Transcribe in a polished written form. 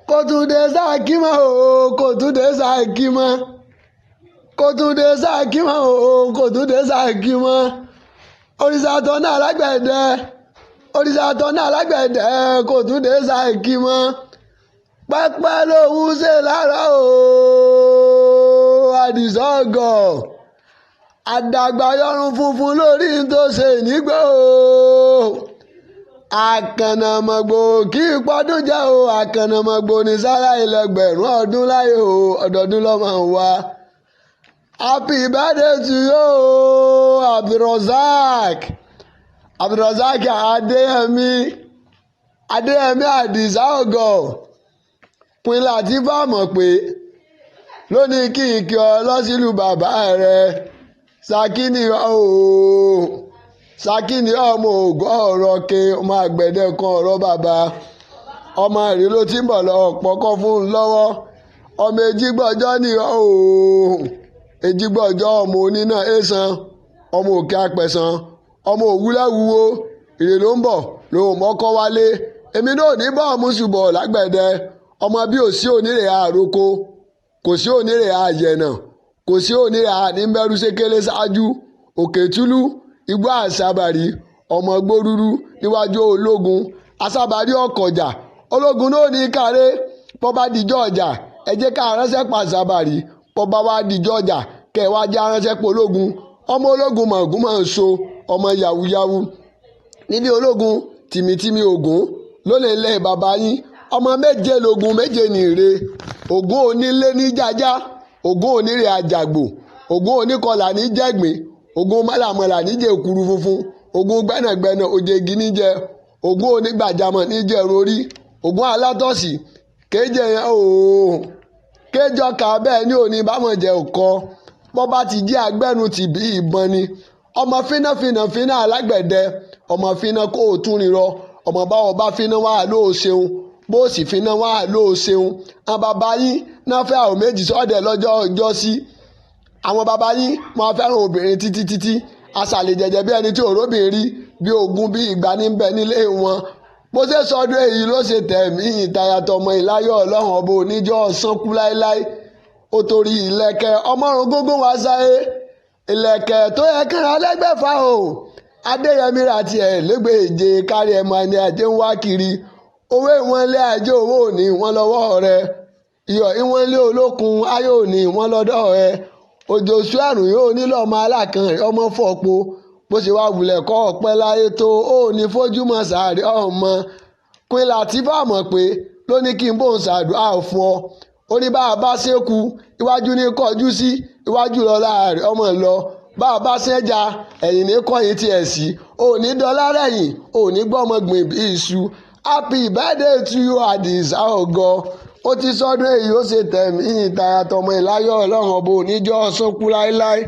kò tún dé Ṣakí mọ́ o kò tún dé Ṣakí mọ́ kò tún dé Ṣakí mọ́ o kò tún dé Ṣakí mọ́ òrìṣà tọ́nà alágbẹ̀dẹ òrìṣà tọ́nà alágbẹ̀dẹ kò tún dé Ṣakí mọ́ pẹ́pẹ́ lòún ṣe lára o Àdìsá ọ̀gọ̀ àdàgbà yọrùn funfun lórí tó ṣe nígbà o àkànnàmọ̀gbò kí pọ́dún jẹ́ o àkànnàmọ̀gbò ní sára ìlẹgbẹ̀rún ọdún láyé o ọdọọdún lọ́mọ wa. Happy birthday to you Abdulrasaq Adéyẹmí Àdìsá ọ̀gọ̀ Queen Latifah mọ̀ pé lónìí kí n kí ọ lọ́sílùú bàbá rẹ̀ Ṣakí ni Ṣakí ni ọmọ ògùn ọ̀rọ̀ ke ọmọ àgbẹ̀dẹ kan ọ̀rọ̀ bàbá ọmọ rẹ̀ ló ti ń bọ̀ lọ pọ̀kọ́ fún un lọ́wọ́ ọmọ ejígbọ́jọ́ ni ejígbọ́jọ́ ọmọ oníná èèsàn ọmọ òkè apẹ̀sán ọmọ òwúlẹ̀wúwo ìrè ló ń bọ̀ lòun mọ́kọ́ wálé èmi náà ní bọ́ ọmú ṣùbọ̀ lágbẹ̀dẹ ọmọ bí ò sí onírè àròkọ kò sí onírè àyẹ̀nà kò sí onírè àníbẹ̀rù ṣékélé ṣáájú òkè túlú igbó àṣàbàrí ọmọ gbórúrú níwájú ológun àṣàbàrí ọkọjà ológun náà ní kárẹ́ bọ́bá dìjọ́ ọjà ẹ jẹ́ ká ránṣẹ́ pa àṣàbàrí bọ́bá wá dìjọ́ ọjà kẹ́ ẹ wá já ránṣẹ́ pa ológun ọmọ ológun mọ̀ọ́gùn máa ń so ọmọ yàwúyàwú nílé ológun tìmítìmí ògún ló lè lẹ́ bàbá yín ọmọ méje lógun méje nìre ògún onílé ní jájá ògún onírè àjàgbò ògún oníkọlà ní jẹ̀gbìn ògún mọ́làmọ́là níjẹ̀ èkuru funfun ògún gbẹ́nàgbẹ́nà òjègì níjẹ̀ ògún onígbàjámọ̀ níjẹ̀ rorí ògún alátọ̀sí kéje yẹn kéjọ kà bẹ́ẹ̀ ní òní bámọ̀jẹ̀ òkọ bọ́bá ti jí agbẹ́nu tì bí ìbọn ni ọmọ fínà alágbẹ̀dẹ ọmọ fínà kó o tún rírọ ọmọ báwọ̀ bá fínà wà lóò ṣeun bó sì fínà wà lóò ṣeun àwọn bàbá yín náà fẹ́ àwọn méjì sọ́dẹ̀ lọ́jọ́ ọjọ́ sí àwọn bàbá yín máa fẹ́ràn obìnrin títí aṣàlẹ̀ jẹ̀jẹ̀ bí ẹni tí òróbìnrin rí bí ogun bí ìgbà ní bẹ nílé wọn bó ṣe sọdún èyí ló ṣe tẹ̀mí ìtayàtọ̀ ọmọ ìláyọ̀ ọlọ́run ọba oníjọ́ ọ̀sán kú láéláé ó torí ìlẹ̀kẹ̀ ọmọrùn gógó wá sáyé ìlẹ̀kẹ̀ tó yẹ kẹ́ra lẹ́gbẹ̀fà o Adéyẹmí ra tiẹ̀ lẹ́gbẹ̀ẹ́je kárí ẹ̀mọ ẹni ajé ń wá kiri owó ìwọ̀n ilé ajé owó òní wọn lọ́wọ́ rẹ iyọ̀ ìwọ̀n ilé olókun ayé òní wọn lọ́dọ̀ rẹ òjòṣù àrùn yóò nílò ọmọ alákan ọmọ fọ́pọ̀ bó ṣe wá wulẹ̀ kọ́ ọ̀pẹ́ láyé tó ó ní fojúmọ́ sàárẹ̀ ọmọ Queen Latifah mọ̀ pé ló ní kí n bóun ṣàdúrà fún ọ ó ní bá a bá ṣẹ́kù iwájú ní kọjú sí iwájú lọ láàrin ọmọ lọ bá a bá ṣẹ́jà ẹ̀yìn ní kọ́yìn tiẹ̀ sí ò ní dọ́là rẹ̀yìn ò ní gbọ́mọgbìn bí iṣu happy birthday to you Àdìsá ọ̀gọ̀ ó ti sọdún èyí ó ṣe tẹ̀mí ìtayàtọ̀ ọmọ ìláyọ̀ ọlọ́run ọba oníjọ́ ọ̀sán kú láéláé.